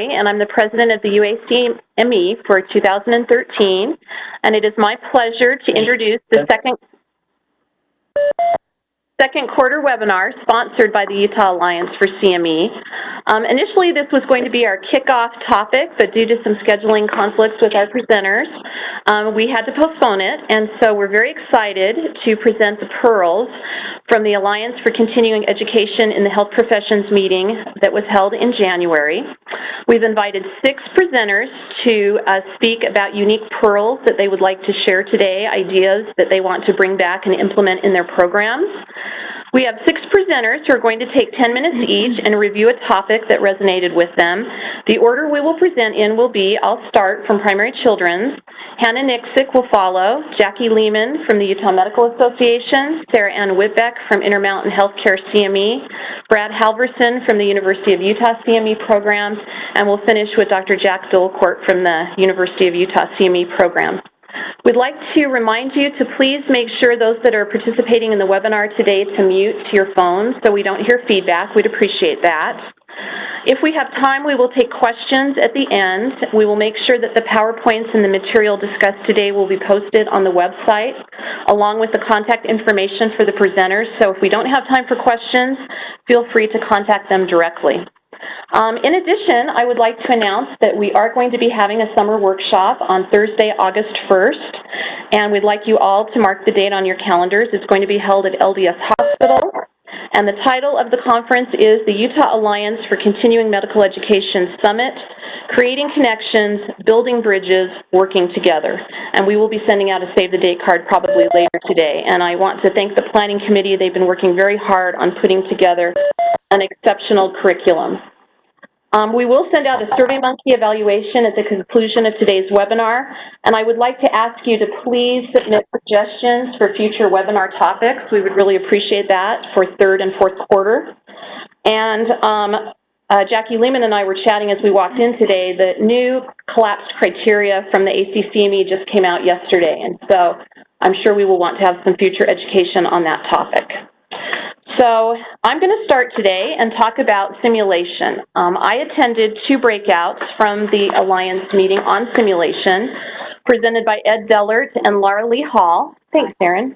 and I'm the president of the UACME for 2013, and it is my pleasure to introduce the second quarter webinar sponsored by the Utah Alliance for CME. Initially, this was going to be our kickoff topic, but due to some scheduling conflicts with our presenters, we had to postpone it, and so we're very excited to present the pearls from the Alliance for Continuing Education in the Health Professions meeting that was held in January. We've invited 6 presenters to speak about unique pearls that they would like to share today, ideas that they want to bring back and implement in their programs. We have 6 presenters who are going to take 10 minutes each and review a topic that resonated with them. The order we will present in will be, I'll start from Primary Children's. Hannah Nixick will follow, Jackie Lehman from the Utah Medical Association, Sarah Ann Whitbeck from Intermountain Healthcare CME, Brad Halverson from the University of Utah CME programs, and we'll finish with Dr. Jack Dolacourt from the University of Utah CME program. We'd like to remind you to please make sure those that are participating in the webinar today to mute your phones so we don't hear feedback. We'd appreciate that. If we have time, we will take questions at the end. We will make sure that the PowerPoints and the material discussed today will be posted on the website, along with the contact information for the presenters. So if we don't have time for questions, feel free to contact them directly. In addition, I would like to announce that we are going to be having a summer workshop on Thursday, August 1st, and we'd like you all to mark the date on your calendars. It's going to be held at LDS Hospital, and the title of the conference is the Utah Alliance for Continuing Medical Education Summit, Creating Connections, Building Bridges, Working Together. And we will be sending out a Save the Date card probably later today. And I want to thank the planning committee. They've been working very hard on putting together an exceptional curriculum. We will send out a SurveyMonkey evaluation at the conclusion of today's webinar, and I would like to ask you to please submit suggestions for future webinar topics. We would really appreciate that for 3rd and 4th quarter. And Jackie Lehman and I were chatting as we walked in today. The new collapsed criteria from the ACCME just came out yesterday, and so I'm sure we will want to have some future education on that topic. So I'm going to start today and talk about simulation. I attended 2 breakouts from the Alliance meeting on simulation, presented by Ed Dellert and Laura Lee Hall. Thanks, Erin.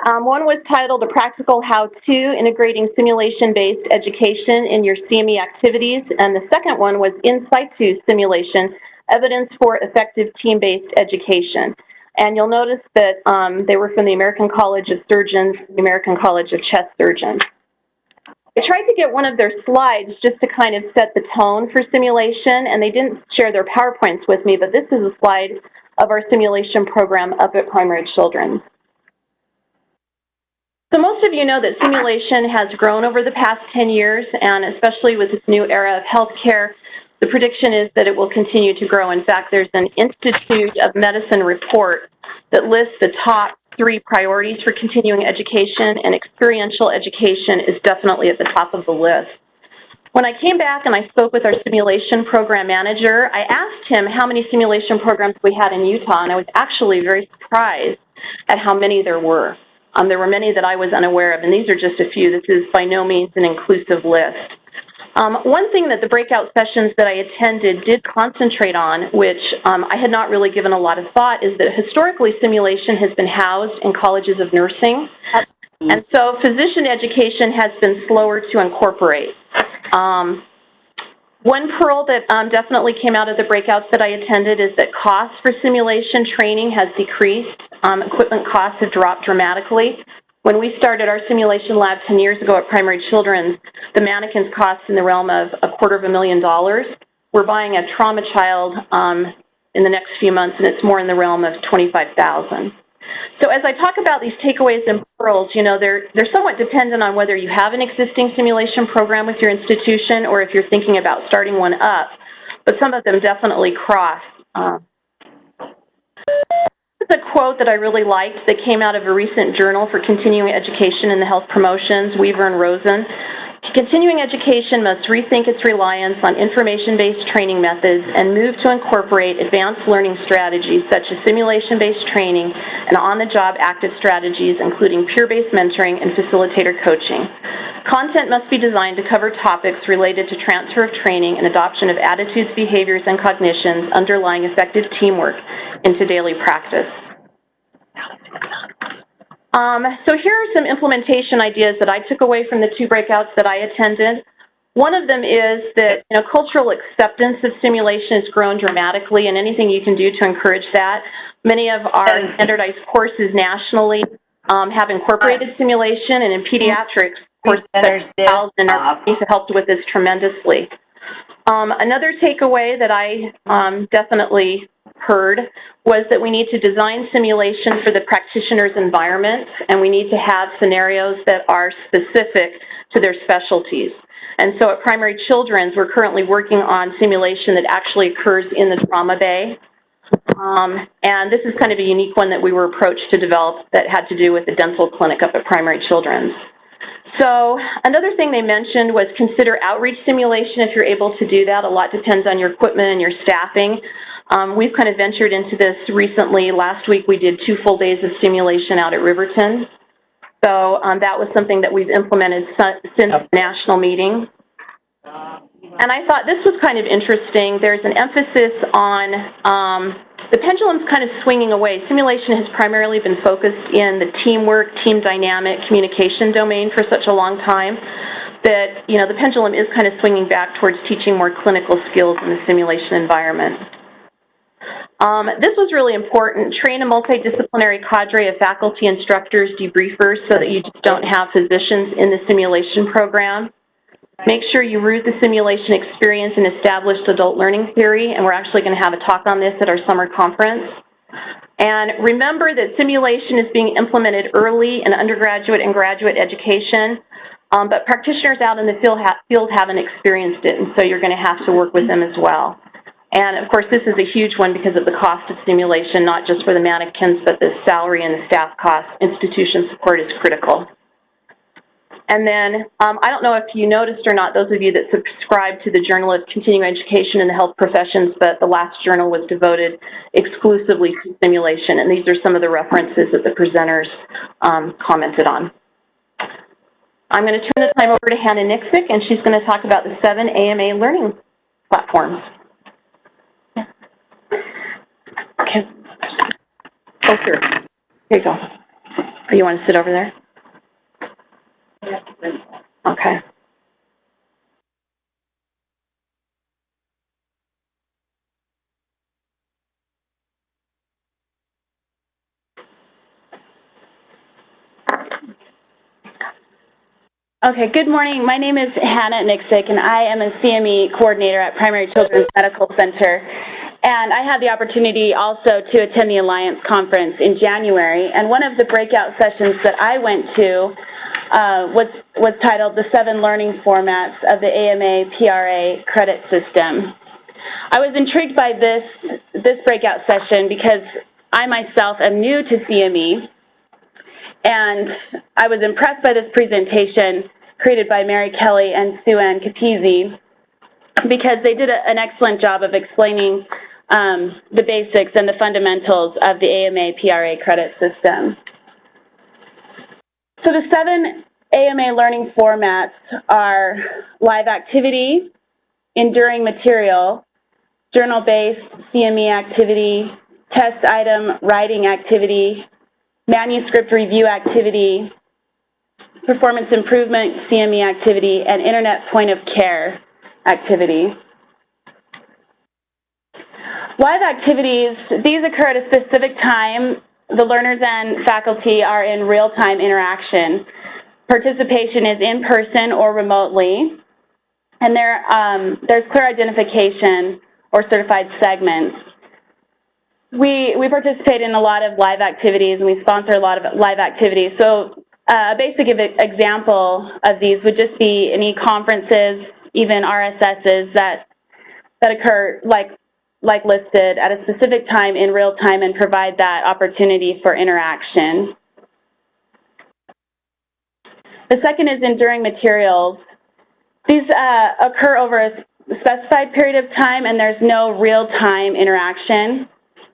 One was titled A Practical How-To Integrating Simulation-Based Education in Your CME Activities, and the second one was In Situ Simulation, Evidence for Effective Team-Based Education. And you'll notice that they were from the American College of Surgeons, the American College of Chest Surgeons. I tried to get one of their slides just to kind of set the tone for simulation, and they didn't share their PowerPoints with me, but this is a slide of our simulation program up at Primary Children's. So most of you know that simulation has grown over the past 10 years, and especially with this new era of healthcare, the prediction is that it will continue to grow. In fact, there's an Institute of Medicine report that lists the top 3 priorities for continuing education, and experiential education is definitely at the top of the list. When I came back and I spoke with our simulation program manager, I asked him how many simulation programs we had in Utah, and I was actually very surprised at how many there were. There were many that I was unaware of, and these are just a few. This is by no means an inclusive list. One thing that the breakout sessions that I attended did concentrate on, which I had not really given a lot of thought, is that historically simulation has been housed in colleges of nursing, and so physician education has been slower to incorporate. One pearl that definitely came out of the breakouts that I attended is that costs for simulation training has decreased. Equipment costs have dropped dramatically. When we started our simulation lab 10 years ago at Primary Children's, the mannequins cost in the realm of $250,000. We're buying a trauma child in the next few months, and it's more in the realm of $25,000. So as I talk about these takeaways and pearls, you know, they're somewhat dependent on whether you have an existing simulation program with your institution or if you're thinking about starting one up, but some of them definitely cross. This is a quote that I really liked that came out of a recent journal for continuing education in the health promotions, Weaver and Rosen. Continuing education must rethink its reliance on information-based training methods and move to incorporate advanced learning strategies such as simulation-based training and on-the-job active strategies, including peer-based mentoring and facilitator coaching. Content must be designed to cover topics related to transfer of training and adoption of attitudes, behaviors, and cognitions underlying effective teamwork into daily practice. So here are some implementation ideas that I took away from the 2 breakouts that I attended. One of them is that cultural acceptance of simulation has grown dramatically, and anything you can do to encourage that. Many of our standardized courses nationally have incorporated simulation, and in pediatrics, courses have helped with this tremendously. Another takeaway that I definitely heard was that we need to design simulation for the practitioner's environment, and we need to have scenarios that are specific to their specialties. And so at Primary Children's, we're currently working on simulation that actually occurs in the trauma bay. And this is kind of a unique one that we were approached to develop that had to do with the dental clinic up at Primary Children's. So another thing they mentioned was consider outreach simulation if you're able to do that. A lot depends on your equipment and your staffing. We've kind of ventured into this recently. Last week we did 2 full days of simulation out at Riverton. So that was something that we've implemented since the national meeting. And I thought this was kind of interesting. There's an emphasis on the pendulum's kind of swinging away. Simulation has primarily been focused in the teamwork, team dynamic, communication domain for such a long time that, the pendulum is kind of swinging back towards teaching more clinical skills in the simulation environment. This was really important. Train a multidisciplinary cadre of faculty, instructors, debriefers so that you just don't have physicians in the simulation program. Make sure you root the simulation experience in established adult learning theory, and we're actually going to have a talk on this at our summer conference. And remember that simulation is being implemented early in undergraduate and graduate education, but practitioners out in the field haven't experienced it, and so you're going to have to work with them as well. And of course, this is a huge one because of the cost of simulation, not just for the mannequins, but the salary and the staff costs. Institution support is critical. And then, I don't know if you noticed or not, those of you that subscribe to the Journal of Continuing Education in the Health Professions, but the last journal was devoted exclusively to simulation, and these are some of the references that the presenters commented on. I'm going to turn the time over to Hannah Nixick, and she's going to talk about the 7 AMA learning platforms. Okay. Oh, sure. Here you go. Oh, you want to sit over there? Okay. Okay, good morning. My name is Hannah Nixick, and I am a CME coordinator at Primary Children's Medical Center. And I had the opportunity also to attend the Alliance Conference in January. And one of the breakout sessions that I went to was titled The 7 Learning Formats of the AMA PRA Credit System. I was intrigued by this breakout session because I myself am new to CME, and I was impressed by this presentation created by Mary Kelly and Sue-Ann Capizzi because they did an excellent job of explaining the basics and the fundamentals of the AMA PRA credit system. So the 7 AMA learning formats are live activity, enduring material, journal-based CME activity, test item writing activity, manuscript review activity, performance improvement CME activity, and internet point of care activity. Live activities, these occur at a specific time. The learners and faculty are in real-time interaction. Participation is in person or remotely, and there's clear identification or certified segments. We participate in a lot of live activities, and we sponsor a lot of live activities. So a basic example of these would just be any conferences, even RSSs that occur like listed at a specific time in real time and provide that opportunity for interaction. The second is enduring materials. These occur over a specified period of time, and there's no real-time interaction.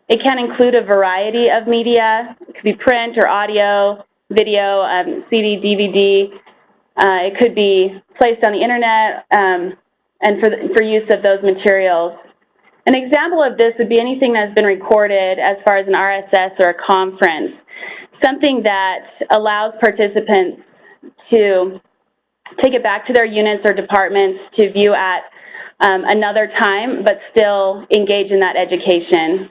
It can include a variety of media. It could be print or audio, video, CD, DVD. It could be placed on the internet and for use of those materials. An example of this would be anything that's been recorded as far as an RSS or a conference, something that allows participants to take it back to their units or departments to view at another time, but still engage in that education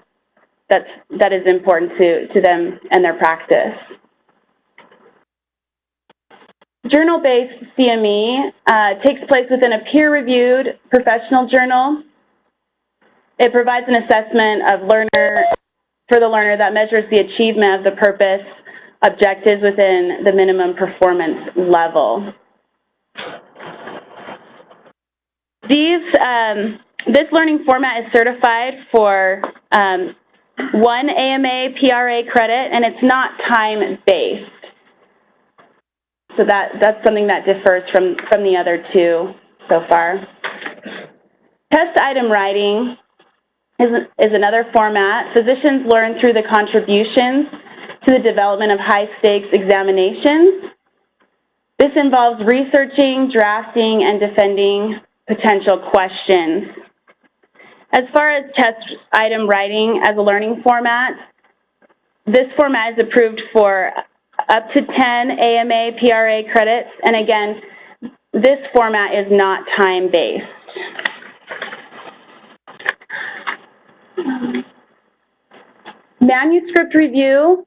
that is important to them and their practice. Journal-based CME takes place within a peer-reviewed professional journal. It provides an assessment of for the learner that measures the achievement of the purpose objectives within the minimum performance level. This learning format is certified for 1 AMA PRA credit, and it's not time-based. So that's something that differs from the other two so far. Test item writing is another format. Physicians learn through the contributions to the development of high-stakes examinations. This involves researching, drafting, and defending potential questions. As far as test item writing as a learning format, this format is approved for up to 10 AMA PRA credits, and again, this format is not time-based. Manuscript review.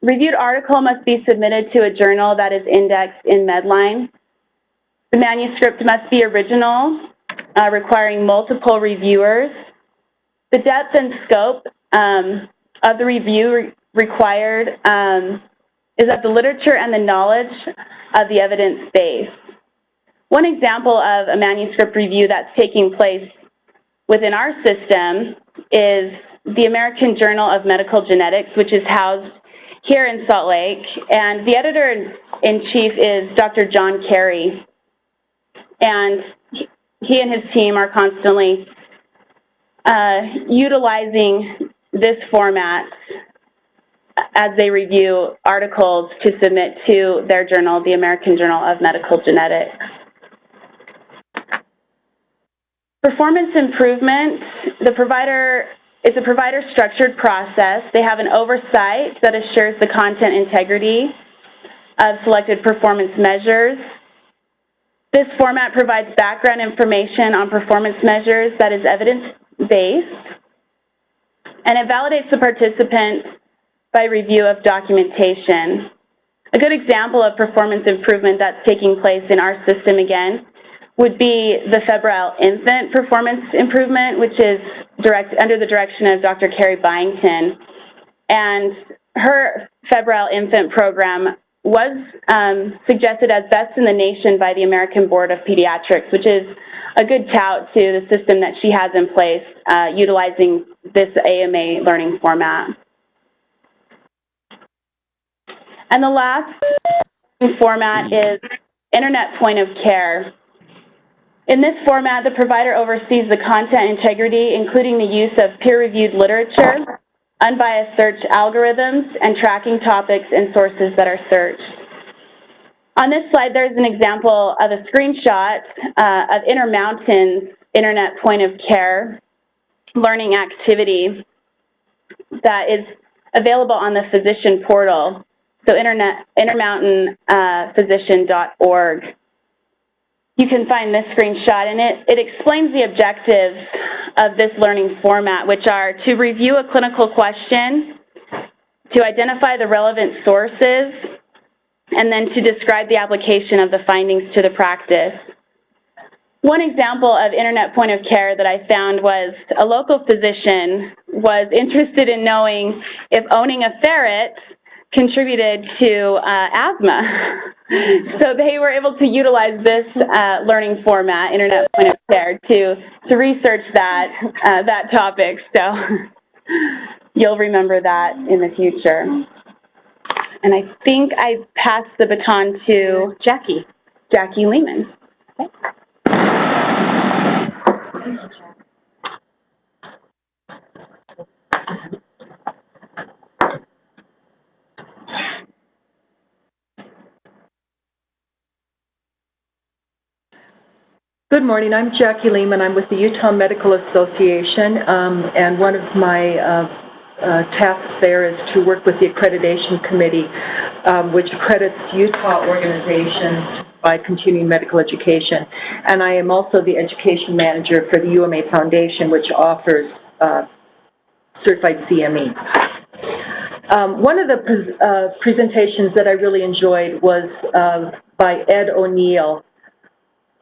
Reviewed article must be submitted to a journal that is indexed in Medline. The manuscript must be original, requiring multiple reviewers. The depth and scope of the review required is of the literature and the knowledge of the evidence base. One example of a manuscript review that's taking place within our system is the American Journal of Medical Genetics, which is housed here in Salt Lake, and the editor-in-chief is Dr. John Carey, and he and his team are constantly utilizing this format as they review articles to submit to their journal, the American Journal of Medical Genetics. Performance improvement, it's a provider-structured process. They have an oversight that assures the content integrity of selected performance measures. This format provides background information on performance measures that is evidence-based, and it validates the participant by review of documentation. A good example of performance improvement that's taking place in our system again would be the febrile infant performance improvement, which is under the direction of Dr. Carrie Byington. And her febrile infant program was suggested as best in the nation by the American Board of Pediatrics, which is a good tout to the system that she has in place utilizing this AMA learning format. And the last format is Internet Point of Care. In this format, the provider oversees the content integrity, including the use of peer-reviewed literature, unbiased search algorithms, and tracking topics and sources that are searched. On this slide, there's an example of a screenshot of Intermountain's Internet Point of Care learning activity that is available on the physician portal, so intermountainphysician.org. You can find this screenshot, and it explains the objectives of this learning format, which are to review a clinical question, to identify the relevant sources, and then to describe the application of the findings to the practice. One example of Internet Point of Care that I found was a local physician was interested in knowing if owning a ferret contributed to asthma. So they were able to utilize this learning format, Internet Point of Care, to research that topic. So you'll remember that in the future. And I think I passed the baton to Jackie Lehman. Good morning. I'm Jackie Lehman. I'm with the Utah Medical Association, and one of my tasks there is to work with the accreditation committee, which accredits Utah organizations by continuing medical education. And I am also the education manager for the UMA Foundation, which offers certified CME. One of the presentations that I really enjoyed was by Ed O'Neill,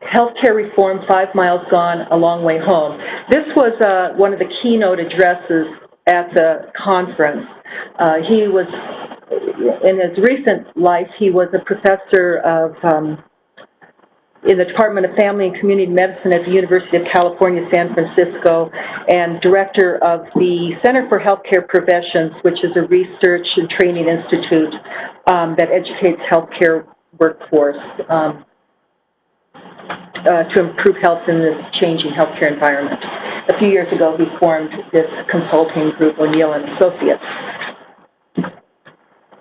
Healthcare Reform, 5 Miles Gone, A Long Way Home. This was one of the keynote addresses at the conference. He was, in his recent life, he was a professor of, in the Department of Family and Community Medicine at the University of California, San Francisco, and director of the Center for Healthcare Professions, which is a research and training institute that educates healthcare workforce to improve health in this changing healthcare environment. A few years ago, he formed this consulting group, O'Neill and Associates.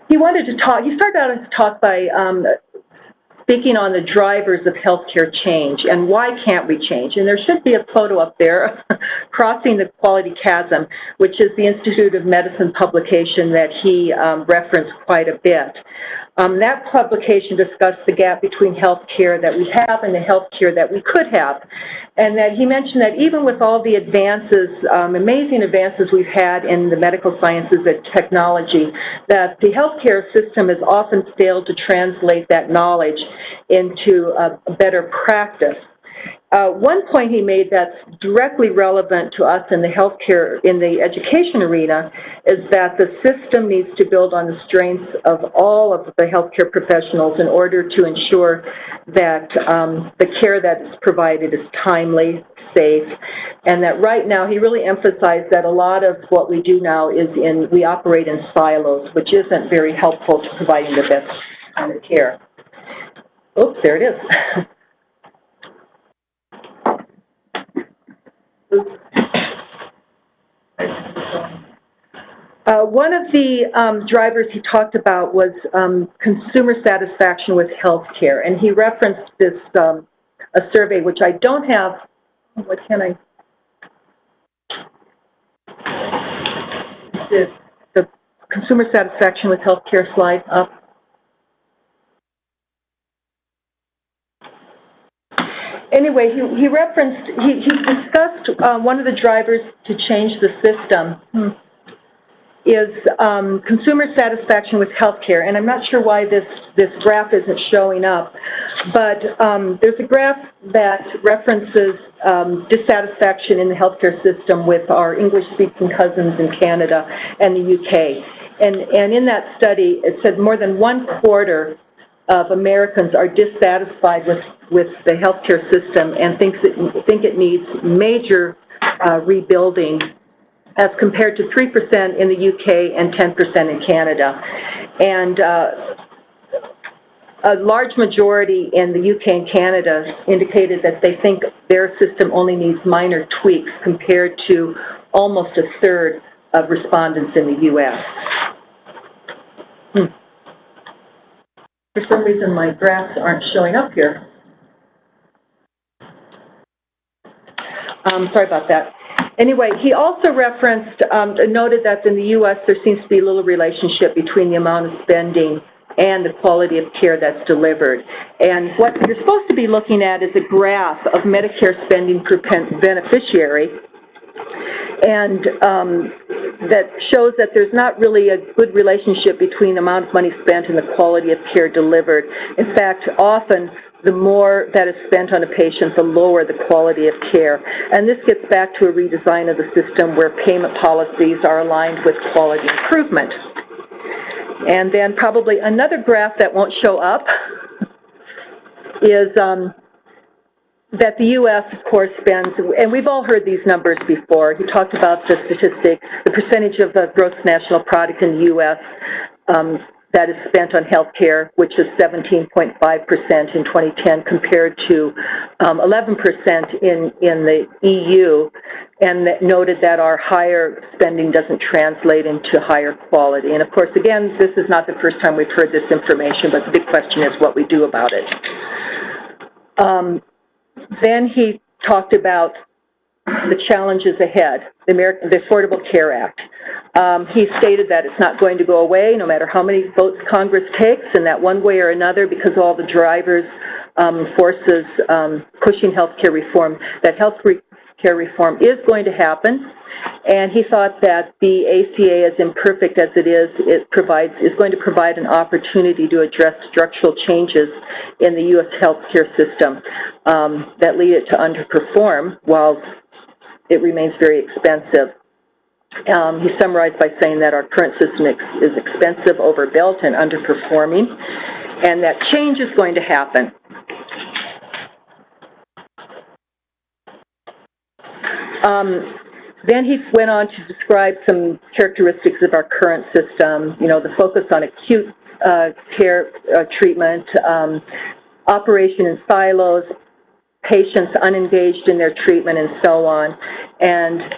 He started out his talk by speaking on the drivers of healthcare change and why can't we change. And there should be a photo up there, Crossing the Quality Chasm, which is the Institute of Medicine publication that he referenced quite a bit. That publication discussed the gap between healthcare that we have and the healthcare that we could have. And that he mentioned that even with all the advances, amazing advances we've had in the medical sciences and technology, that the healthcare system has often failed to translate that knowledge into a better practice. One point he made that's directly relevant to us in the healthcare, in the education arena, is that the system needs to build on the strengths of all of the healthcare professionals in order to ensure that the care that is provided is timely, safe, and that right now he really emphasized that a lot of what we do now is we operate in silos, which isn't very helpful to providing the best kind of care. Oops, there it is. One of the drivers he talked about was consumer satisfaction with healthcare, and he referenced this a survey which I don't have. What can I? The consumer satisfaction with healthcare slide up. Anyway, he discussed one of the drivers to change the system is consumer satisfaction with healthcare, and I'm not sure why this graph isn't showing up, but there's a graph that references dissatisfaction in the healthcare system with our English-speaking cousins in Canada and the UK, and in that study it said more than 1/4 of Americans are dissatisfied with the healthcare system and think it needs major rebuilding, as compared to 3% in the UK and 10% in Canada. And a large majority in the UK and Canada indicated that they think their system only needs minor tweaks, compared to almost 1/3 of respondents in the US. For some reason, my graphs aren't showing up here. Sorry about that. Anyway, he also referenced, noted that in the U.S. there seems to be a little relationship between the amount of spending and the quality of care that's delivered. And what you're supposed to be looking at is a graph of Medicare spending per beneficiary, and that shows that there's not really a good relationship between the amount of money spent and the quality of care delivered. In fact, often the more that is spent on a patient, the lower the quality of care. And this gets back to a redesign of the system where payment policies are aligned with quality improvement. And then probably another graph that won't show up is that the U.S., of course, spends, and we've all heard these numbers before. He talked about the statistic, the percentage of the gross national product in the U.S. that is spent on healthcare, which is 17.5% in 2010 compared to 11% in the EU, and that noted that our higher spending doesn't translate into higher quality. And of course, again, this is not the first time we've heard this information, but the big question is what we do about it. Then he talked about the challenges ahead, the Affordable Care Act. He stated that it's not going to go away no matter how many votes Congress takes, and that one way or another, because all the drivers, forces pushing health care reform, that health care reform is going to happen. And he thought that the ACA, as imperfect as it is going to provide an opportunity to address structural changes in the U.S. healthcare system that lead it to underperform while it remains very expensive. He summarized by saying that our current system is expensive, overbuilt, and underperforming, and that change is going to happen. Then he went on to describe some characteristics of our current system, the focus on acute care treatment, operation in silos, patients unengaged in their treatment, and so on, and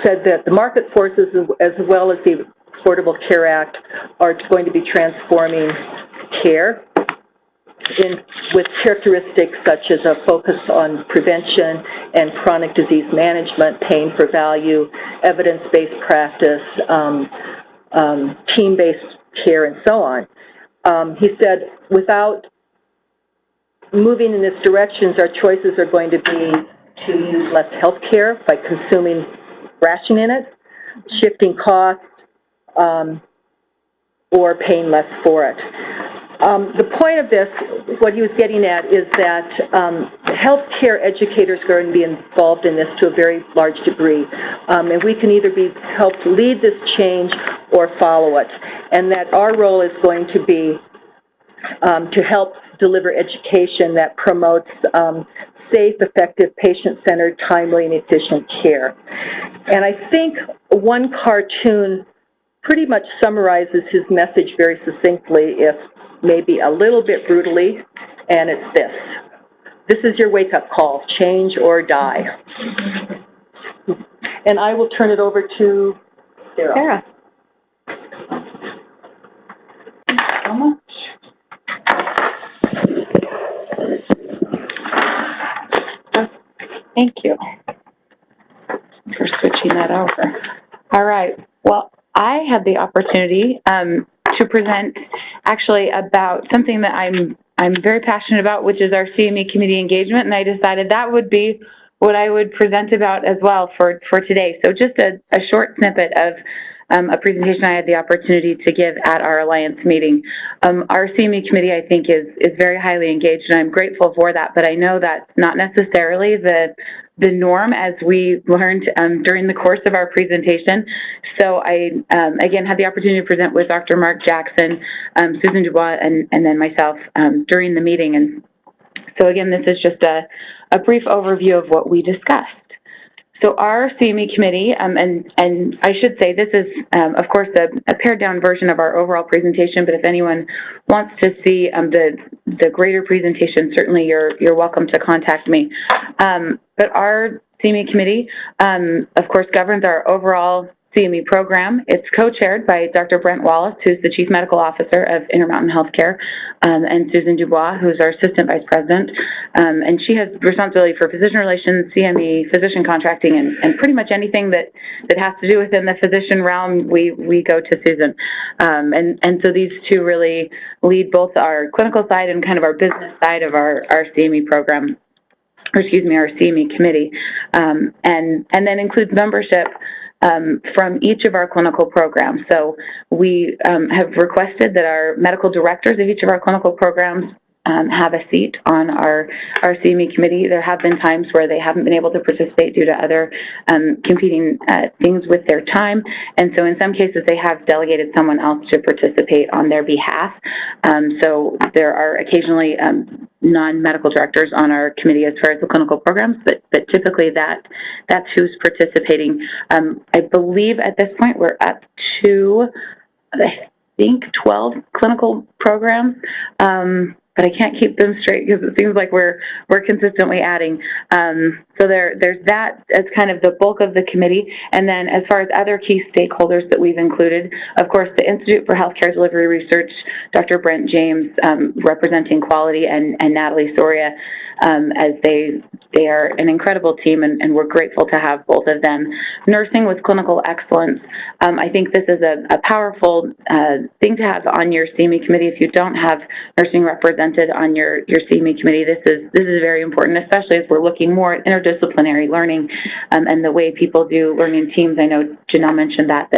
said that the market forces as well as the Affordable Care Act are going to be transforming care with characteristics such as a focus on prevention and chronic disease management, paying for value, evidence-based practice, team-based care, and so on. He said, without moving in this direction, our choices are going to be to use less health care by consuming rationing it, shifting costs, or paying less for it. The point of this, what he was getting at, is that healthcare educators are going to be involved in this to a very large degree, and we can either be helped lead this change or follow it, and that our role is going to be to help deliver education that promotes safe, effective, patient-centered, timely, and efficient care. And I think one cartoon pretty much summarizes his message very succinctly, if maybe a little bit brutally, and it's this. This is your wake-up call, change or die. And I will turn it over to Sarah. How much? Thank you for switching that over. All right. Well, I had the opportunity to present actually about something that I'm very passionate about, which is our CME committee engagement, and I decided that would be what I would present about as well for today. So just a short snippet of a presentation I had the opportunity to give at our Alliance meeting. Our CME committee, I think, is very highly engaged, and I'm grateful for that, but I know that's not necessarily the norm, as we learned during the course of our presentation. So I, again, had the opportunity to present with Dr. Mark Jackson, Susan Dubois, and then myself during the meeting. And so, again, this is just a brief overview of what we discussed. So our CME committee, and I should say this is, of course, a pared-down version of our overall presentation, but if anyone wants to see the greater presentation, certainly you're welcome to contact me. But our CME committee, of course, governs our overall CME program. It's co-chaired by Dr. Brent Wallace, who's the Chief Medical Officer of Intermountain Healthcare, and Susan Dubois, who's our Assistant Vice President. And she has responsibility for physician relations, CME, physician contracting, and pretty much anything that has to do within the physician realm, we go to Susan. And so these two really lead both our clinical side and kind of our business side of our CME program, or excuse me, our CME committee, and then includes membership from each of our clinical programs. So we have requested that our medical directors of each of our clinical programs have a seat on our CME committee. There have been times where they haven't been able to participate due to other competing things with their time, and so in some cases they have delegated someone else to participate on their behalf. So there are occasionally non-medical directors on our committee as far as the clinical programs, but typically that's who's participating. I believe at this point we're up to, think 12 clinical programs, but I can't keep them straight because it seems like we're consistently adding. So there's that as kind of the bulk of the committee. And then as far as other key stakeholders that we've included, of course, the Institute for Healthcare Delivery Research, Dr. Brent James, representing quality, and Natalie Soria, as they are an incredible team, and we're grateful to have both of them. Nursing with Clinical Excellence, I think this is a powerful thing to have on your CME committee. If you don't have nursing represented on your CME committee, this is very important, especially as we're looking more at interdisciplinary learning and the way people do learning teams. I know Janelle mentioned that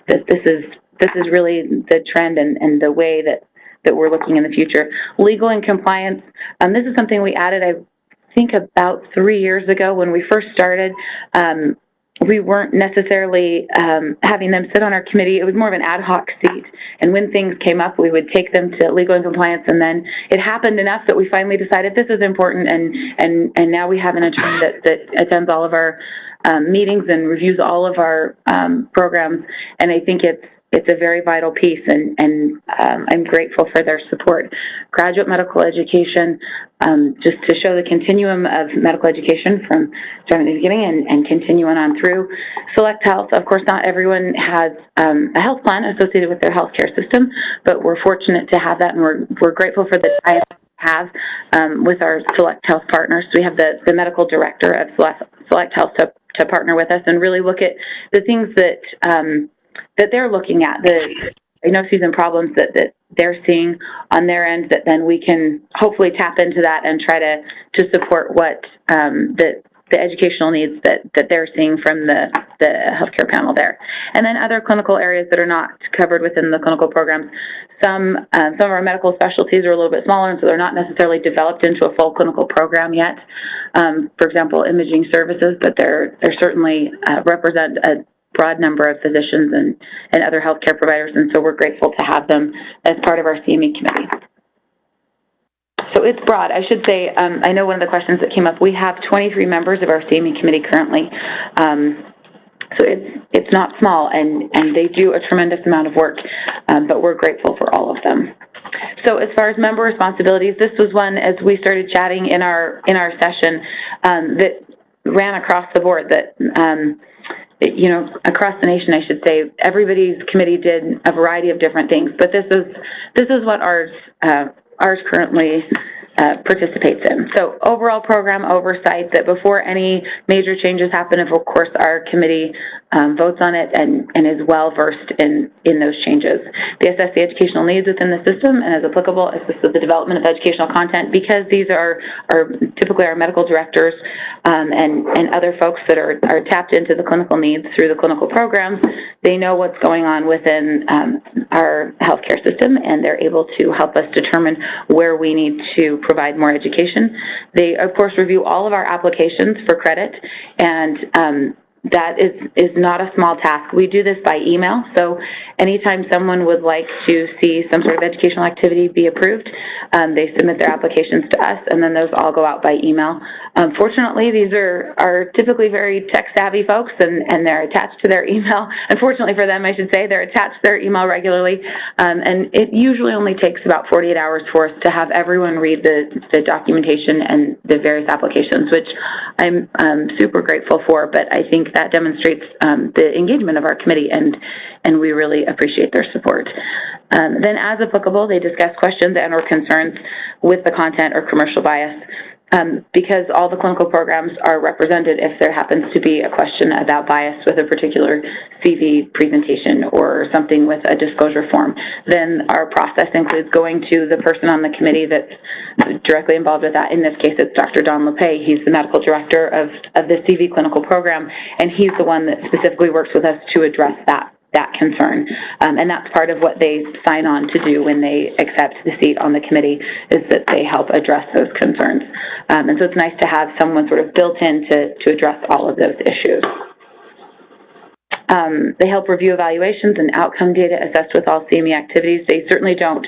this is really the trend and the way that we're looking in the future. Legal and compliance, this is something we added, I think, about 3 years ago when we first started. We weren't necessarily having them sit on our committee. It was more of an ad hoc seat. And when things came up, we would take them to legal and compliance. And then it happened enough that we finally decided this is important. And now we have an attorney that attends all of our meetings and reviews all of our programs. And I think it's a very vital piece, and I'm grateful for their support. Graduate medical education, just to show the continuum of medical education from starting at the beginning and continuing on through. Select Health, of course, not everyone has a health plan associated with their healthcare system, but we're fortunate to have that, and we're grateful for the time we have with our Select Health partners. We have the medical director of Select Health to partner with us and really look at the things that they're looking at, the diagnoses and problems that they're seeing on their end, that then we can hopefully tap into that and try to support what the educational needs that they're seeing from the healthcare panel there. And then other clinical areas that are not covered within the clinical programs. Some of our medical specialties are a little bit smaller, and so they're not necessarily developed into a full clinical program yet. For example, imaging services, but they're certainly represent a broad number of physicians and other healthcare providers, and so we're grateful to have them as part of our CME committee. So it's broad. I should say, I know one of the questions that came up, we have 23 members of our CME committee currently. So it's not small, and they do a tremendous amount of work, but we're grateful for all of them. So as far as member responsibilities, this was one, as we started chatting in our session, that ran across the board, that across the nation, I should say, everybody's committee did a variety of different things, but this is what ours currently participates in. So overall program oversight, that before any major changes happen, of course, our committee votes on it and is well versed in those changes. They assess the educational needs within the system, and as applicable, assist with the development of educational content, because these are typically our medical directors and other folks that are tapped into the clinical needs through the clinical programs. They know what's going on within our healthcare system, and they're able to help us determine where we need to provide more education. They, of course, review all of our applications for credit, and that is not a small task. We do this by email, so anytime someone would like to see some sort of educational activity be approved, they submit their applications to us, and then those all go out by email. Fortunately, these are typically very tech-savvy folks, and they're attached to their email. Unfortunately for them, I should say, they're attached to their email regularly, and it usually only takes about 48 hours for us to have everyone read the documentation and the various applications, which I'm super grateful for, but I think that demonstrates the engagement of our committee, and we really appreciate their support. Then, as applicable, they discuss questions and/or concerns with the content or commercial bias. Because all the clinical programs are represented, if there happens to be a question about bias with a particular CV presentation or something with a disclosure form, then our process includes going to the person on the committee that's directly involved with that. In this case, it's Dr. Don LePay. He's the medical director of the CV clinical program, and he's the one that specifically works with us to address that concern. And that's part of what they sign on to do when they accept the seat on the committee, is that they help address those concerns. And so it's nice to have someone sort of built in to address all of those issues. They help review evaluations and outcome data assessed with all CME activities. They certainly don't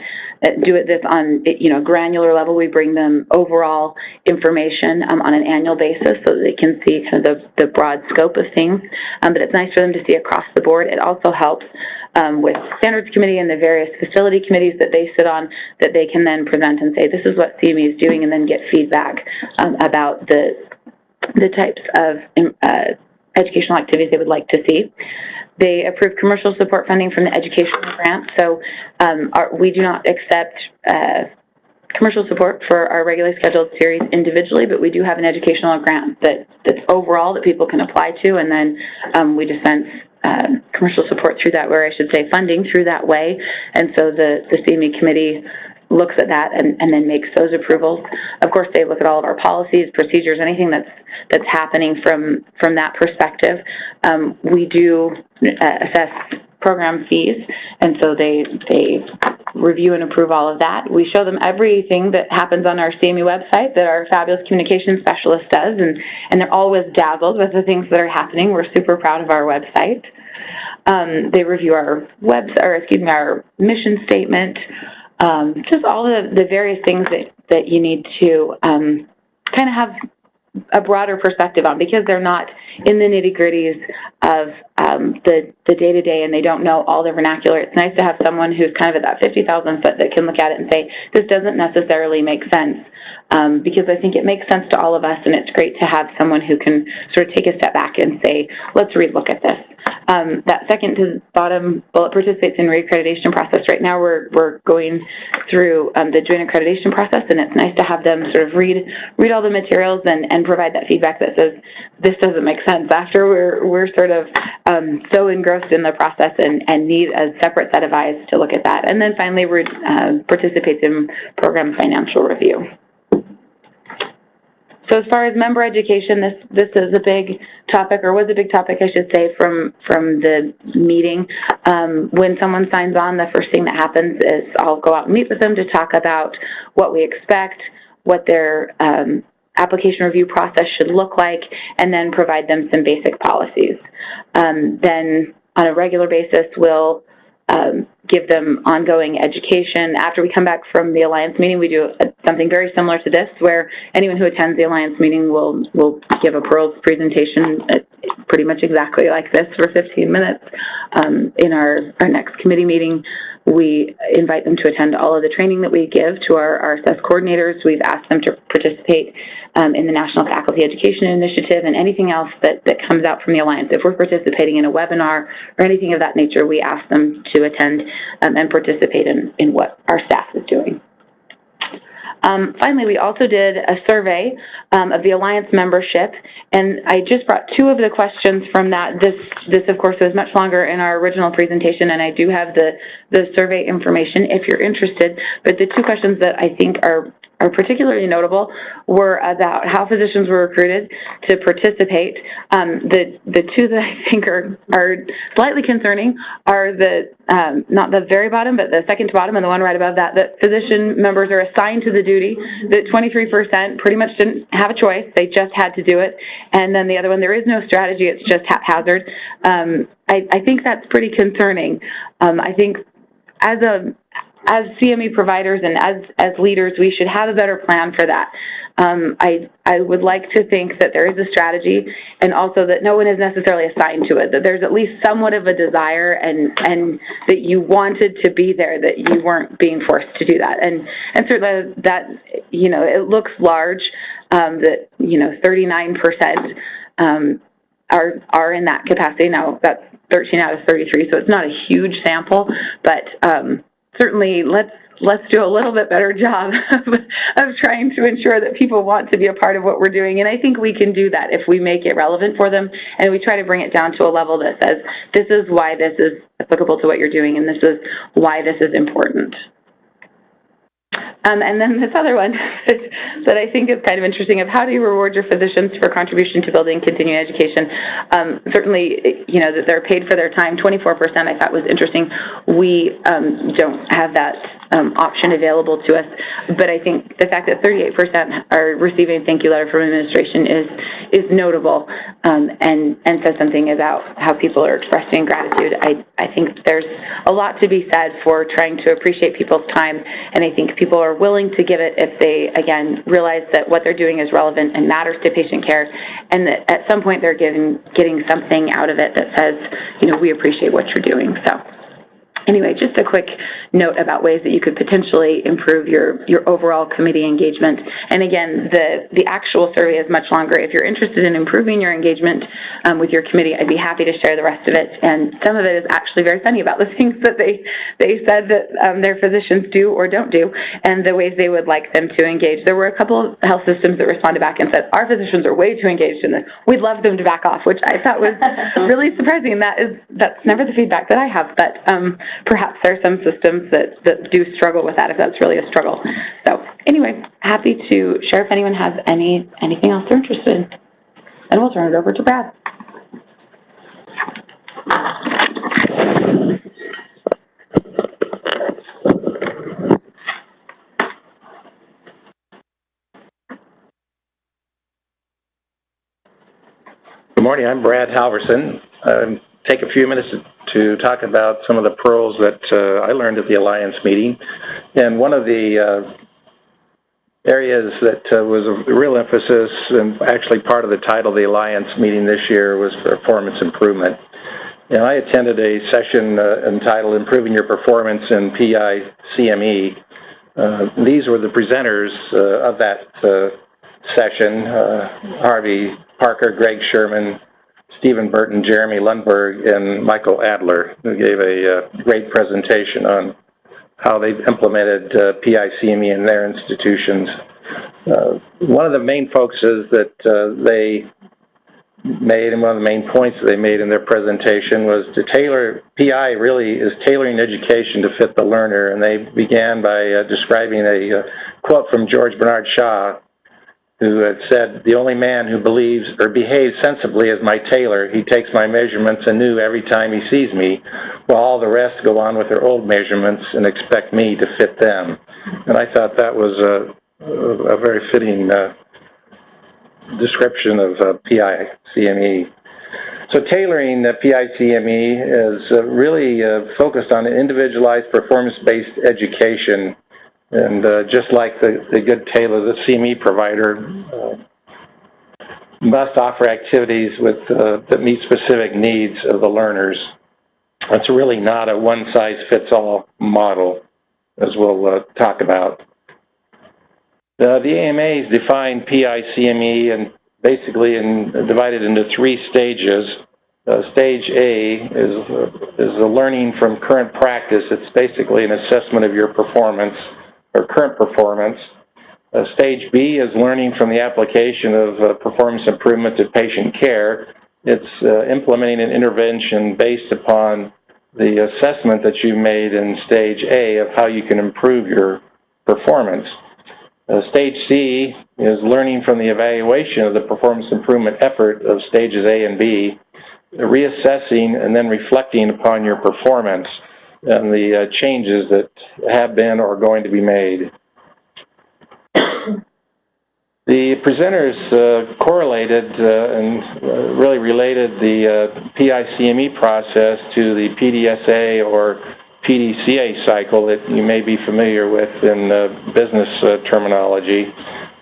do this on granular level. We bring them overall information on an annual basis so that they can see kind of the broad scope of things. But it's nice for them to see across the board. It also helps with standards committee and the various facility committees that they sit on, that they can then present and say, this is what CME is doing, and then get feedback about the types of educational activities they would like to see. They approve commercial support funding from the educational grant, so we do not accept commercial support for our regularly scheduled series individually, but we do have an educational grant that's overall that people can apply to, and then we dispense commercial support through that, or I should say funding through that way. And so the CME committee looks at that and then makes those approvals. Of course, they look at all of our policies, procedures, anything that's happening from that perspective. We do assess program fees, and so they review and approve all of that. We show them everything that happens on our CME website that our fabulous communication specialist does, and they're always dazzled with the things that are happening. We're super proud of our website. They review our our mission statement, just all the various things that you need to kind of have a broader perspective on, because they're not in the nitty-gritties of the day-to-day, and they don't know all the vernacular. It's nice to have someone who's kind of at that 50,000 foot that can look at it and say, this doesn't necessarily make sense, because I think it makes sense to all of us, and it's great to have someone who can sort of take a step back and say, let's relook at this. That second to bottom bullet participates in reaccreditation process. Right now we're going through the joint accreditation process, and it's nice to have them sort of read all the materials and provide that feedback that says, this doesn't make sense, after we're sort of so engrossed in the process and need a separate set of eyes to look at that. And then finally, participates in program financial review. So as far as member education, this is a big topic, or was a big topic, I should say, from the meeting. When someone signs on, the first thing that happens is I'll go out and meet with them to talk about what we expect, what their application review process should look like, and then provide them some basic policies. Then on a regular basis, we'll give them ongoing education. After we come back from the Alliance meeting, we do something very similar to this, where anyone who attends the Alliance meeting will give a Pearls presentation pretty much exactly like this for 15 minutes. In our next committee meeting, we invite them to attend all of the training that we give to our assess coordinators. We've asked them to participate in the National Faculty Education Initiative and anything else that comes out from the Alliance. If we're participating in a webinar or anything of that nature, we ask them to attend and participate in what our staff is doing. Finally, we also did a survey of the Alliance membership, and I just brought two of the questions from that. This of course, was much longer in our original presentation, and I do have the survey information if you're interested. But the two questions that I think are particularly notable were about how physicians were recruited to participate. The two that I think are slightly concerning are not the very bottom, but the second to bottom and the one right above that physician members are assigned to the duty, that 23% pretty much didn't have a choice, they just had to do it. And then the other one, there is no strategy, it's just haphazard. I think that's pretty concerning. I think as CME providers and as leaders, we should have a better plan for that. I would like to think that there is a strategy, and also that no one is necessarily assigned to it, that there's at least somewhat of a desire and that you wanted to be there, that you weren't being forced to do that. And certainly that, it looks large, that, 39% are in that capacity. Now, that's 13 out of 33, so it's not a huge sample, but certainly let's do a little bit better job of trying to ensure that people want to be a part of what we're doing. And I think we can do that if we make it relevant for them, and we try to bring it down to a level that says, this is why this is applicable to what you're doing, and this is why this is important. And then this other one that I think is kind of interesting of how do you reward your physicians for contribution to building continuing education? Certainly, that they're paid for their time. 24% I thought was interesting. We don't have that option available to us, but I think the fact that 38% are receiving a thank you letter from administration is notable and says something about how people are expressing gratitude. I think there's a lot to be said for trying to appreciate people's time, and I think people are willing to give it if they, again, realize that what they're doing is relevant and matters to patient care, and that at some point they're getting something out of it that says, we appreciate what you're doing. So anyway, just a quick note about ways that you could potentially improve your overall committee engagement. And again, the actual survey is much longer. If you're interested in improving your engagement with your committee, I'd be happy to share the rest of it. And some of it is actually very funny about the things that they said that their physicians do or don't do, and the ways they would like them to engage. There were a couple of health systems that responded back and said, our physicians are way too engaged in this. We'd love them to back off, which I thought was really surprising. That's never the feedback that I have, but perhaps there are some systems that do struggle with that, if that's really a struggle. So anyway, happy to share if anyone has anything else they're interested in. And we'll turn it over to Brad. Good morning, I'm Brad Halverson. Take a few minutes to talk about some of the pearls that I learned at the Alliance meeting. And one of the areas that was a real emphasis, and actually part of the title of the Alliance meeting this year, was performance improvement. And I attended a session entitled Improving Your Performance in PI CME. These were the presenters of that session, Harvey Parker, Greg Sherman, Stephen Burton, Jeremy Lundberg, and Michael Adler, who gave a great presentation on how they've implemented PICME in their institutions. One of the main focuses that they made, and one of the main points that they made in their presentation, was to tailor, PI really is tailoring education to fit the learner, and they began by describing a quote from George Bernard Shaw, who had said, "The only man who believes or behaves sensibly is my tailor. He takes my measurements anew every time he sees me, while all the rest go on with their old measurements and expect me to fit them." And I thought that was a very fitting description of PI-CME. So tailoring the PI-CME is really focused on individualized performance-based education. And just like the good tailor, the CME provider must offer activities that meet specific needs of the learners. It's really not a one-size-fits-all model, as we'll talk about. The AMAs define PI-CME and basically divided into 3 stages. Stage A is the learning from current practice. It's basically an assessment of your performance or current performance. Stage B is learning from the application of performance improvement to patient care. It's implementing an intervention based upon the assessment that you made in Stage A of how you can improve your performance. Stage C is learning from the evaluation of the performance improvement effort of stages A and B, reassessing and then reflecting upon your performance and the changes that have been or are going to be made. The presenters correlated and really related the PI-CME process to the PDSA or PDCA cycle that you may be familiar with in business terminology.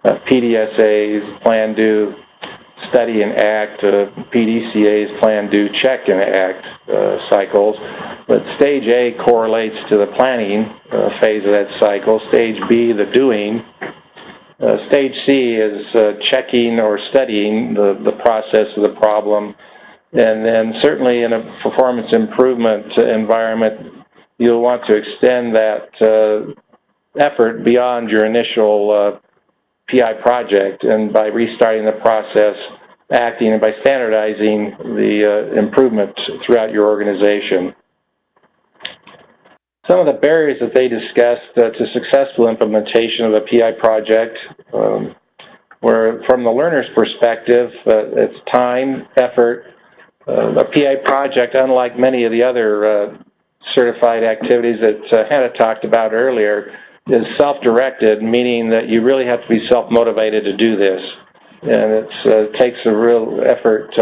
PDSA is plan, do, study, and act. PDCA is plan, do, check, and act cycles. But Stage A correlates to the planning phase of that cycle. Stage B, the doing. Stage C is checking or studying the process of the problem. And then certainly in a performance improvement environment, you'll want to extend that effort beyond your initial PI project, and by restarting the process, acting, and by standardizing the improvement throughout your organization. Some of the barriers that they discussed to successful implementation of a PI project were, from the learner's perspective, it's time, effort. A PI project, unlike many of the other certified activities that Hannah talked about earlier, is self-directed, meaning that you really have to be self-motivated to do this. And it takes a real effort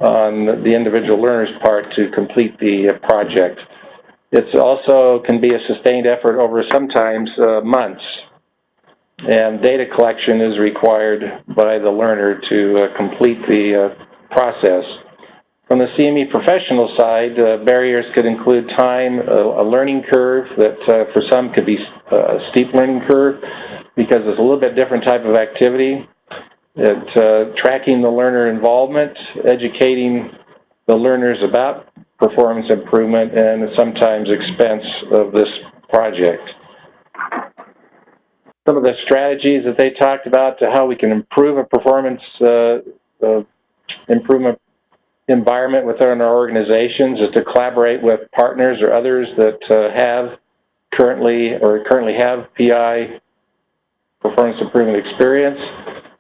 on the individual learner's part to complete the project. It also can be a sustained effort over sometimes months. And data collection is required by the learner to complete the process. From the CME professional side, barriers could include time, a learning curve that for some could be a steep learning curve because it's a little bit different type of activity. Tracking the learner involvement, educating the learners about performance improvement, and sometimes expense of this project. Some of the strategies that they talked about to how we can improve a performance improvement environment within our organizations is to collaborate with partners or others that have currently have PI, performance improvement experience,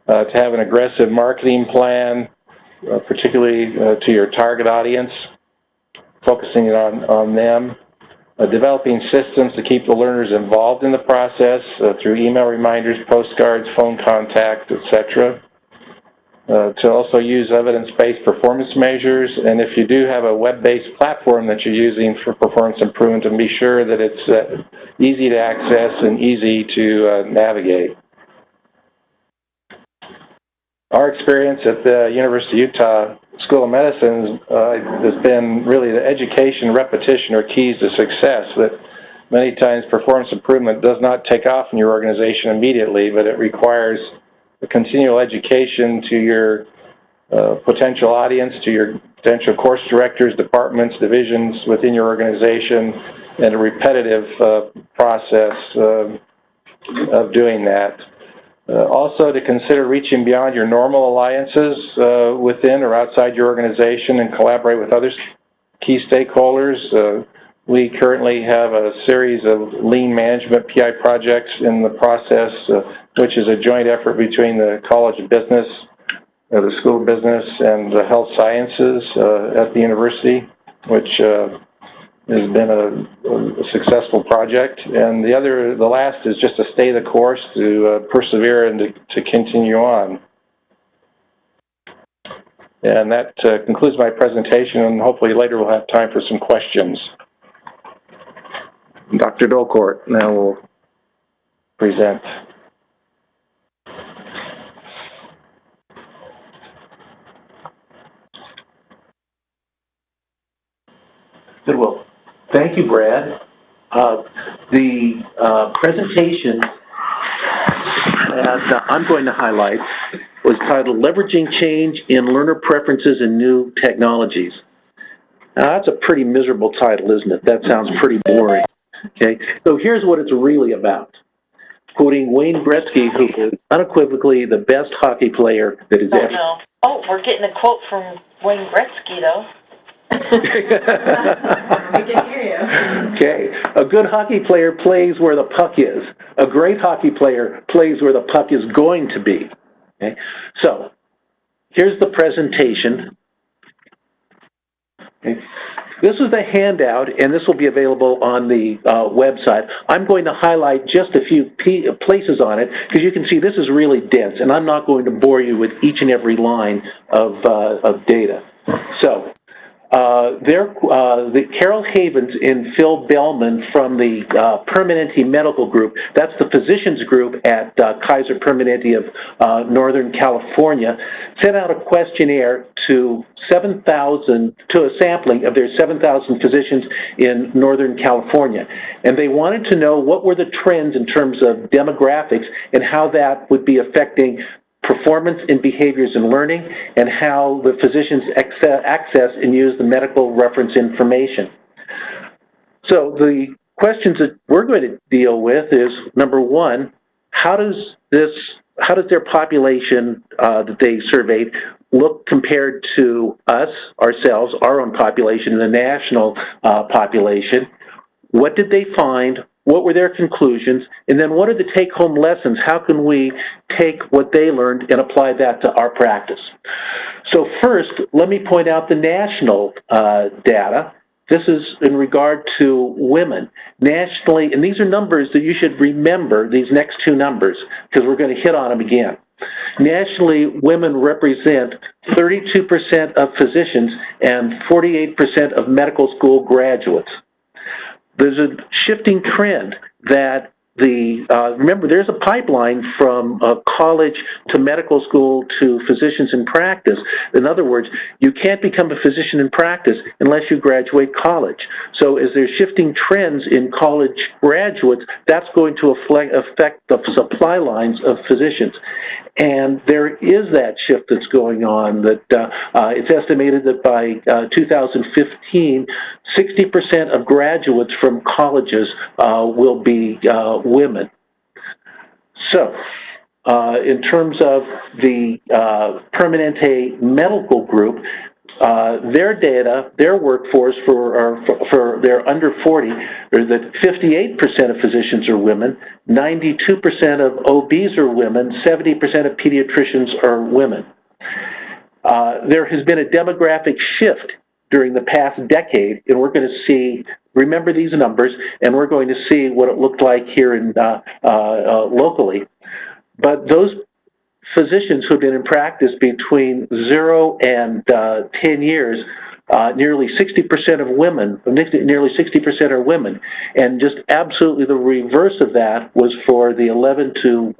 to have an aggressive marketing plan, particularly to your target audience, focusing on them, developing systems to keep the learners involved in the process through email reminders, postcards, phone contact, etc. To also use evidence-based performance measures, and if you do have a web-based platform that you're using for performance improvement, to be sure that it's easy to access and easy to navigate. Our experience at the University of Utah School of Medicine has been really the education, repetition are keys to success, that many times performance improvement does not take off in your organization immediately, but it requires a continual education to your potential audience, to your potential course directors, departments, divisions within your organization, and a repetitive process of doing that. Also, to consider reaching beyond your normal alliances within or outside your organization and collaborate with other key stakeholders. We currently have a series of lean management PI projects in the process, which is a joint effort between the College of Business, the School of Business, and the Health Sciences at the university, which has been a successful project. And the last is just to stay the course, to persevere and to continue on. And that concludes my presentation, and hopefully later we'll have time for some questions. Dr. Dolcourt now will present. Good. Well, thank you, Brad. The presentation that I'm going to highlight was titled Leveraging Change in Learner Preferences and New Technologies. Now, that's a pretty miserable title, isn't it? That sounds pretty boring. Okay, so here's what it's really about. Quoting Wayne Gretzky, who is unequivocally the best hockey player that has ever... No. Oh, we're getting a quote from Wayne Gretzky, though. We can hear you. Okay. A good hockey player plays where the puck is. A great hockey player plays where the puck is going to be. Okay. So, here's the presentation. Okay. This is the handout, and this will be available on the website. I'm going to highlight just a few places on it, because you can see this is really dense, and I'm not going to bore you with each and every line of data. So, Carol Havens and Phil Bellman from the Permanente Medical Group, that's the physicians group at Kaiser Permanente of Northern California, sent out a questionnaire to a sampling of their 7,000 physicians in Northern California. And they wanted to know what were the trends in terms of demographics and how that would be affecting performance and behaviors in learning, and how the physicians access and use the medical reference information. So the questions that we're going to deal with is, number one, how does their population that they surveyed look compared to ourselves, our own population, and the national population? What did they find? What were their conclusions? And then what are the take-home lessons? How can we take what they learned and apply that to our practice? So first, let me point out the national data. This is in regard to women. Nationally, and these are numbers that you should remember, these next two numbers, because we're going to hit on them again. Nationally, women represent 32% of physicians and 48% of medical school graduates. There's a shifting trend that remember, there's a pipeline from college to medical school to physicians in practice. In other words, you can't become a physician in practice unless you graduate college. So as there's shifting trends in college graduates, that's going to affect the supply lines of physicians. And there is that shift that's going on that it's estimated that by 2015, 60% of graduates from colleges will be women. So, in terms of the Permanente Medical Group, their data, their workforce for their under 40, is that 58% of physicians are women, 92% of OBs are women, 70% of pediatricians are women. There has been a demographic shift during the past decade, and we're going to see, remember these numbers, and we're going to see what it looked like here in locally. But those physicians who have been in practice between 0 and 10 years, nearly 60% of women, nearly 60% are women, and just absolutely the reverse of that was for the 11 to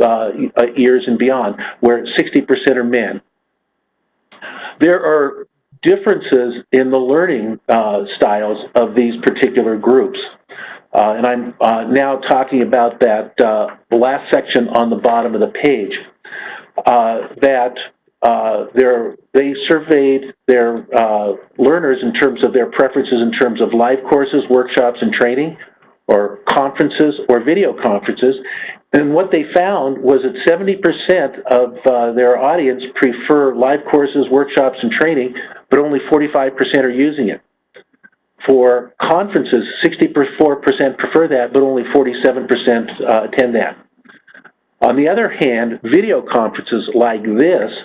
years and beyond, where 60% are men. There are differences in the learning styles of these particular groups. And I'm now talking about that last section on the bottom of the page. They surveyed their learners in terms of their preferences in terms of live courses, workshops, and training, or conferences, or video conferences. And what they found was that 70% of their audience prefer live courses, workshops, and training, but only 45% are using it. For conferences, 64% prefer that, but only 47% attend that. On the other hand, video conferences like this,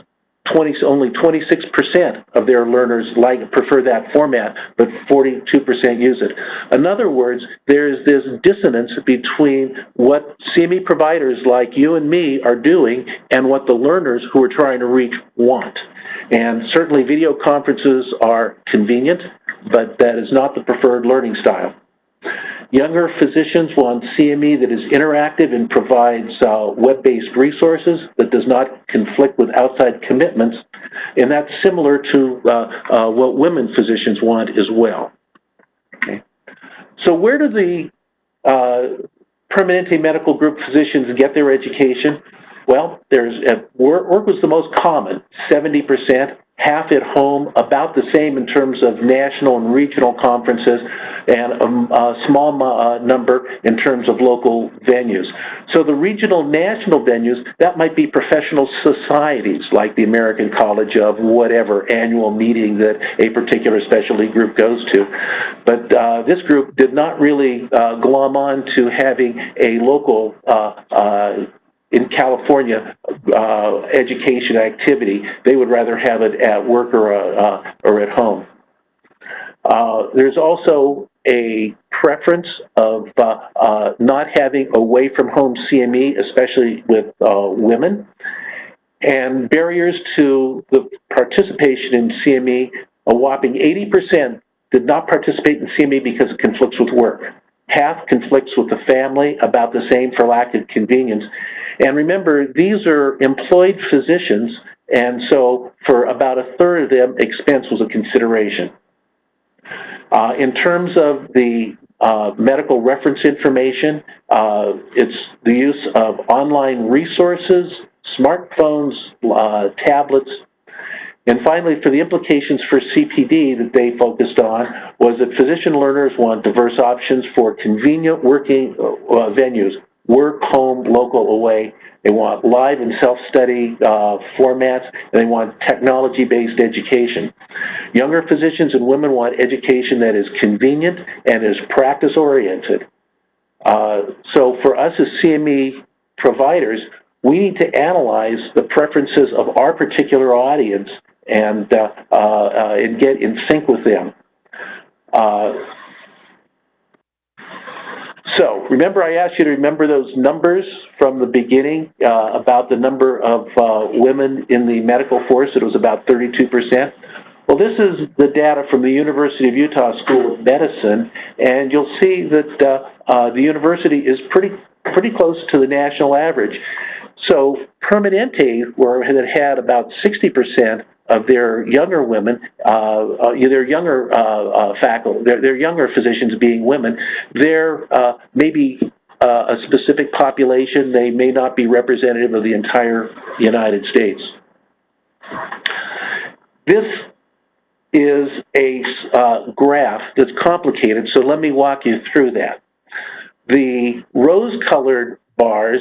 only 26% of their learners prefer that format, but 42% use it. In other words, there's this dissonance between what CME providers like you and me are doing and what the learners who we're trying to reach want. And certainly video conferences are convenient, but that is not the preferred learning style. Younger physicians want CME that is interactive and provides web-based resources that does not conflict with outside commitments, and that's similar to what women physicians want as well. Okay. So where do the Permanente Medical Group physicians get their education? Well, work was the most common, 70%. Half at home, about the same in terms of national and regional conferences, and a small number in terms of local venues. So the regional, national venues, that might be professional societies like the American College of whatever annual meeting that a particular specialty group goes to. But this group did not really glom on to having a local in California education activity. They would rather have it at work or at home. There's also a preference of not having away from home CME, especially with women, and barriers to the participation in CME. A whopping 80% did not participate in CME because it conflicts with work. Half conflicts with the family, about the same for lack of convenience. And remember, these are employed physicians, and so for about a third of them, expense was a consideration. In terms of the medical reference information, it's the use of online resources, smartphones, tablets. And finally, for the implications for CPD that they focused on was that physician learners want diverse options for convenient working venues, work, home, local, away. They want live and self-study formats, and they want technology-based education. Younger physicians and women want education that is convenient and is practice-oriented. So for us as CME providers, we need to analyze the preferences of our particular audience and get in sync with them. So remember, I asked you to remember those numbers from the beginning about the number of women in the medical force. It was about 32%. Well, this is the data from the University of Utah School of Medicine, and you'll see that the university is pretty close to the national average. So Permanente, where it had about 60% of their younger women, their younger faculty, their younger physicians being women, they're maybe a specific population. They may not be representative of the entire United States. This is a graph that's complicated, so let me walk you through that. The rose-colored bars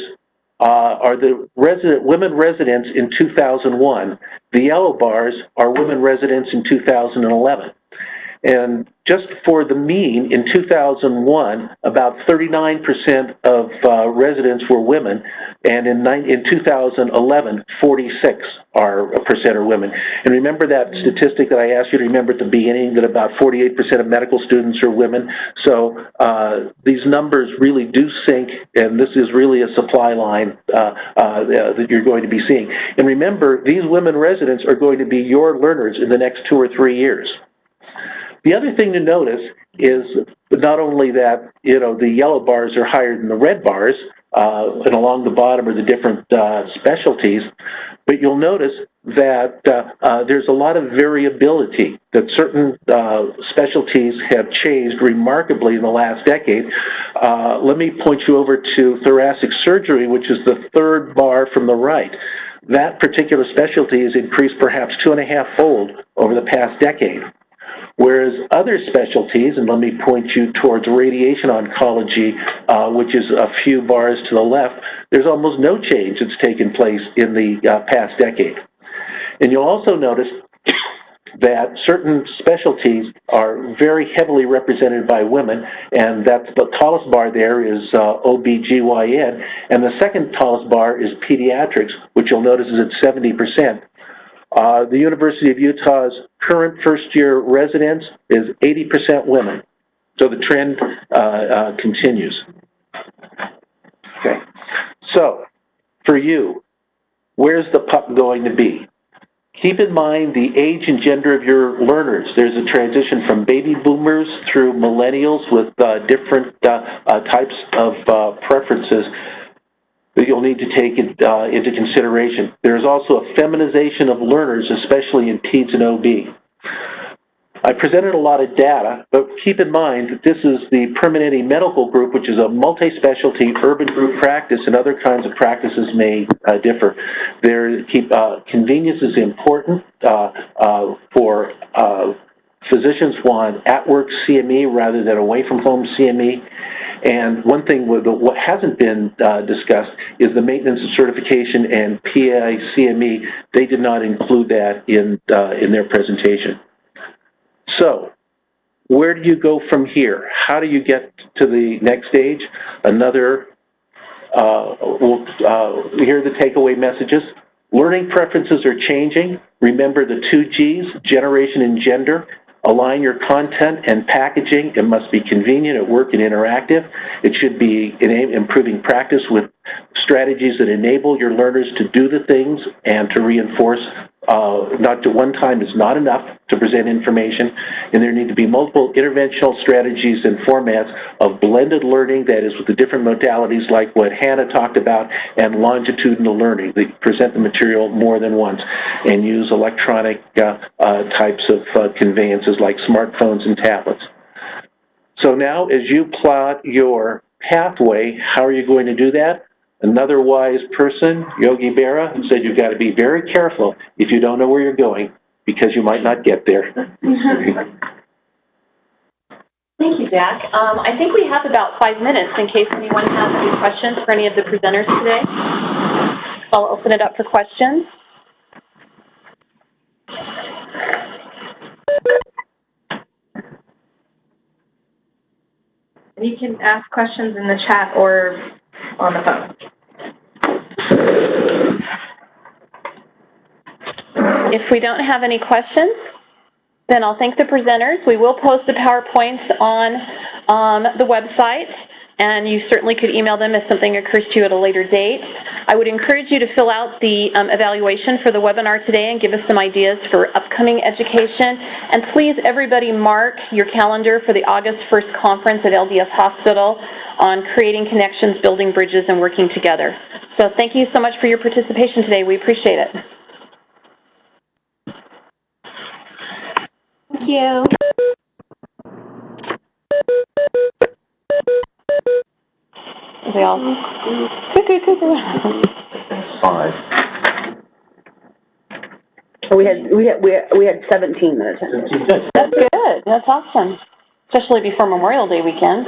are the women residents in 2001. The yellow bars are women residents in 2011. And just for the mean, in 2001, about 39% of residents were women, and in 2011, 46% are women. And remember that statistic that I asked you to remember at the beginning, that about 48% of medical students are women. So these numbers really do sync, and this is really a supply line that you're going to be seeing. And remember, these women residents are going to be your learners in the next 2 or 3 years. The other thing to notice is not only that, the yellow bars are higher than the red bars, and along the bottom are the different specialties, but you'll notice that there's a lot of variability, that certain specialties have changed remarkably in the last decade. Let me point you over to thoracic surgery, which is the third bar from the right. That particular specialty has increased perhaps 2.5-fold over the past decade. Whereas other specialties, and let me point you towards radiation oncology, which is a few bars to the left, there's almost no change that's taken place in the past decade. And you'll also notice that certain specialties are very heavily represented by women, and that's the tallest bar there is OBGYN, and the second tallest bar is pediatrics, which you'll notice is at 70%. The University of Utah's current first-year residents is 80% women. So the trend continues. Okay. So, for you, where's the puck going to be? Keep in mind the age and gender of your learners. There's a transition from baby boomers through millennials with different types of preferences that you'll need to take into consideration. There's also a feminization of learners, especially in peds and OB. I presented a lot of data, but keep in mind that this is the Permanente Medical Group, which is a multi-specialty urban group practice, and other kinds of practices may differ. Convenience is important for physicians want at-work CME rather than away-from-home CME. And one thing what hasn't been discussed is the maintenance of certification and PI CME. They did not include that in their presentation. So, where do you go from here? How do you get to the next stage? Here are the takeaway messages. Learning preferences are changing. Remember the 2 Gs, generation and gender. Align your content and packaging. It must be convenient at work and interactive. It should be improving practice with strategies that enable your learners to do the things and to reinforce. Not to one time is not enough to present information, and there need to be multiple interventional strategies and formats of blended learning, that is with the different modalities like what Hannah talked about, and longitudinal learning. They present the material more than once and use electronic types of conveyances like smartphones and tablets. So now as you plot your pathway, how are you going to do that? Another wise person, Yogi Berra, said you've got to be very careful if you don't know where you're going, because you might not get there. Thank you, Jack. I think we have about 5 minutes in case anyone has any questions for any of the presenters today. I'll open it up for questions. You can ask questions in the chat or on the phone. If we don't have any questions, then I'll thank the presenters. We will post the PowerPoints on the website, and you certainly could email them if something occurs to you at a later date. I would encourage you to fill out the evaluation for the webinar today and give us some ideas for upcoming education. And please, everybody, mark your calendar for the August 1st conference at LDS Hospital on creating connections, building bridges, and working together. So thank you so much for your participation today. We appreciate it. Thank you. Are they all? Good. 5. We had 17 that attended. That's good. That's awesome, especially before Memorial Day weekend.